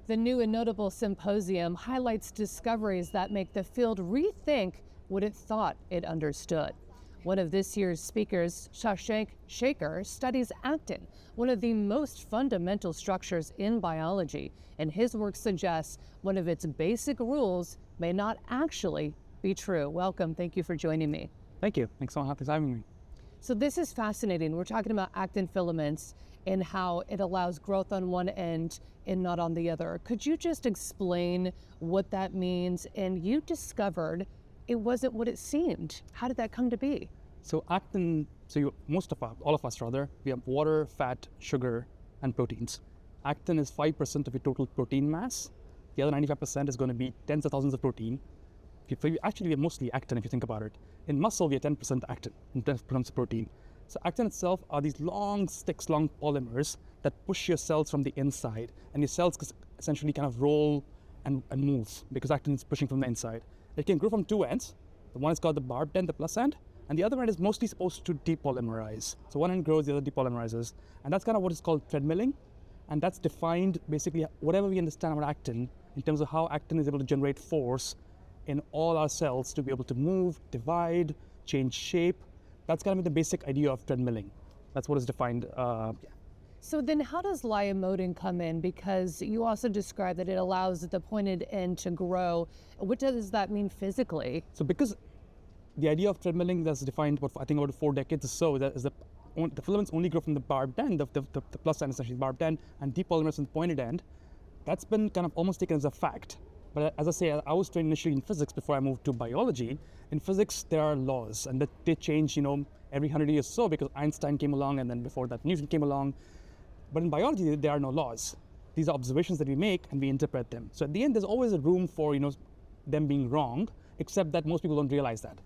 The new and Notable Symposium highlights discoveries that make the field rethink what it thought it understood. One of this year's speakers, Shashank Shekhar, studies actin, one of the most fundamental structures in biology, and his work suggests one of its basic rules may not actually be true. Welcome, thank you for joining me. Thank you, thanks so much for having me. So this is fascinating. We're talking about actin filaments and how it allows growth on one end and not on the other. Could you just explain what that means? And you discovered it wasn't what it seemed. How did that come to be? So actin, all of us rather, we have water, fat, sugar, and proteins. Actin is 5% of your total protein mass. The other 95% is going to be tens of thousands of protein. Actually, we are mostly actin if you think about it. In muscle, we are 10% actin in terms of protein. So actin itself are these long sticks, long polymers that push your cells from the inside, and your cells essentially kind of roll and move because actin is pushing from the inside. It can grow from two ends. The one is called the barbed end, the plus end, and the other end is mostly supposed to depolymerize. So one end grows, the other depolymerizes, and that's kind of what is called treadmilling, and that's defined basically whatever we understand about actin in terms of how actin is able to generate force in all our cells to be able to move, divide, change shape. That's kind of the basic idea of treadmilling. That's what is defined. So then how does lyomodin come in? Because you also described that it allows the pointed end to grow. What does that mean physically? So because the idea of treadmilling that's defined, I think about 4 decades or so, that is the filaments only grow from the barbed end, the plus end essentially barbed end, and depolymerize from the pointed end. That's been kind of almost taken as a fact. But as I say, I was trained initially in physics before I moved to biology. In physics, there are laws, and they change, every 100 years or so because Einstein came along, and then before that, Newton came along. But in biology, there are no laws. These are observations that we make, and we interpret them. So at the end, there's always a room for, them being wrong, except that most people don't realize that.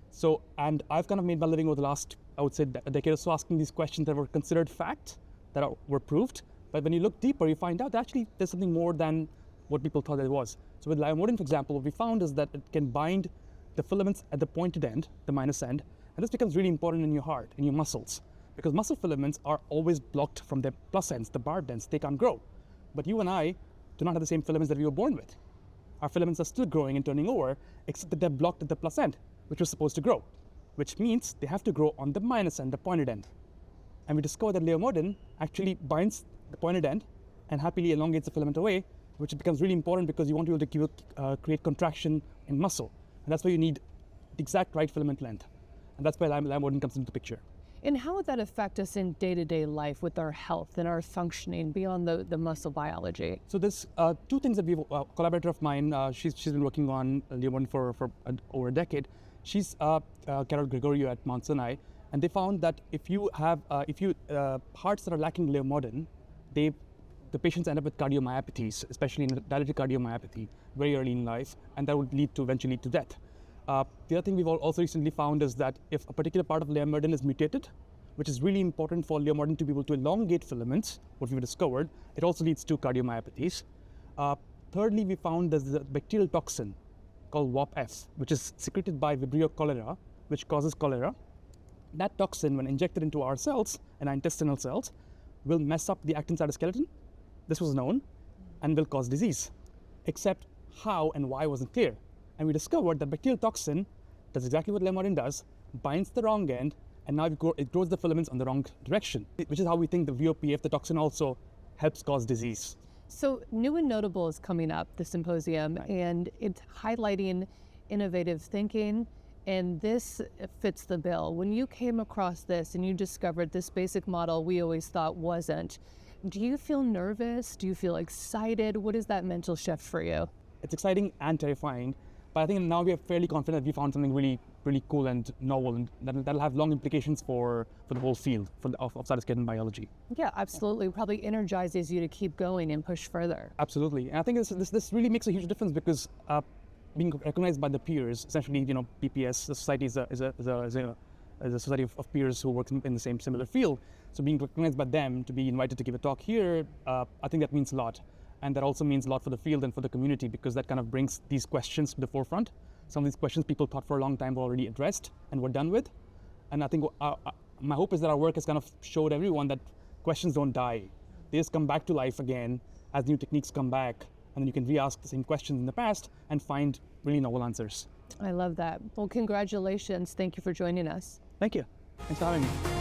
So, and I've kind of made my living over the last, I would say, a decade or so, asking these questions that were considered fact, were proved. But when you look deeper, you find out that actually there's something more than what people thought it was. So with lyomodin, for example, what we found is that it can bind the filaments at the pointed end, the minus end, and this becomes really important in your heart, in your muscles, because muscle filaments are always blocked from their plus ends, the barbed ends. They can't grow. But you and I do not have the same filaments that we were born with. Our filaments are still growing and turning over, except that they're blocked at the plus end, which was supposed to grow, which means they have to grow on the minus end, the pointed end. And we discovered that lyomodin actually binds the pointed end and happily elongates the filament away, which becomes really important because you want to be able to create contraction in muscle. And that's why you need the exact right filament length. And that's why lyomodin comes into the picture. And how would that affect us in day-to-day life with our health and our functioning beyond the muscle biology? So there's 2 things that a collaborator of mine, she's been working on lyomodin for over a decade. She's Carol Gregorio at Mount Sinai, and they found that if you have hearts that are lacking lyomodin, the patients end up with cardiomyopathies, especially in dilated cardiomyopathy, very early in life, and that would eventually lead to death. The other thing we've also recently found is that if a particular part of lyomodin is mutated, which is really important for lyomodin to be able to elongate filaments, what we've discovered, it also leads to cardiomyopathies. Thirdly, we found there's a bacterial toxin called WAP-F, which is secreted by Vibrio cholera, which causes cholera. That toxin, when injected into our cells and our intestinal cells, will mess up the actin cytoskeleton. This was known, and will cause disease, except how and why wasn't clear. And we discovered that bacterial toxin does exactly what lyomodin does, binds the wrong end, and now it grows the filaments on the wrong direction, which is how we think the VOPF, the toxin, also helps cause disease. So New and Notable is coming up, the symposium, right, and it's highlighting innovative thinking, and this fits the bill. When you came across this and you discovered this basic model we always thought wasn't, do you feel nervous? Do you feel excited? What is that mental shift for you? It's exciting and terrifying, but I think now we are fairly confident that we found something really, really cool and novel, and that'll have long implications for the whole field of cytoskeleton biology. Yeah, absolutely. Probably energizes you to keep going and push further. Absolutely, and I think this really makes a huge difference because being recognized by the peers, essentially, PPS, the society is a society of peers who work in the same similar field. So being recognized by them to be invited to give a talk here, I think that means a lot. And that also means a lot for the field and for the community, because that kind of brings these questions to the forefront. Some of these questions people thought for a long time were already addressed and were done with. And I think my hope is that our work has kind of showed everyone that questions don't die. They just come back to life again, as new techniques come back, and then you can re-ask the same questions in the past and find really novel answers. I love that. Well, congratulations. Thank you for joining us. Thank you. Thanks for having me.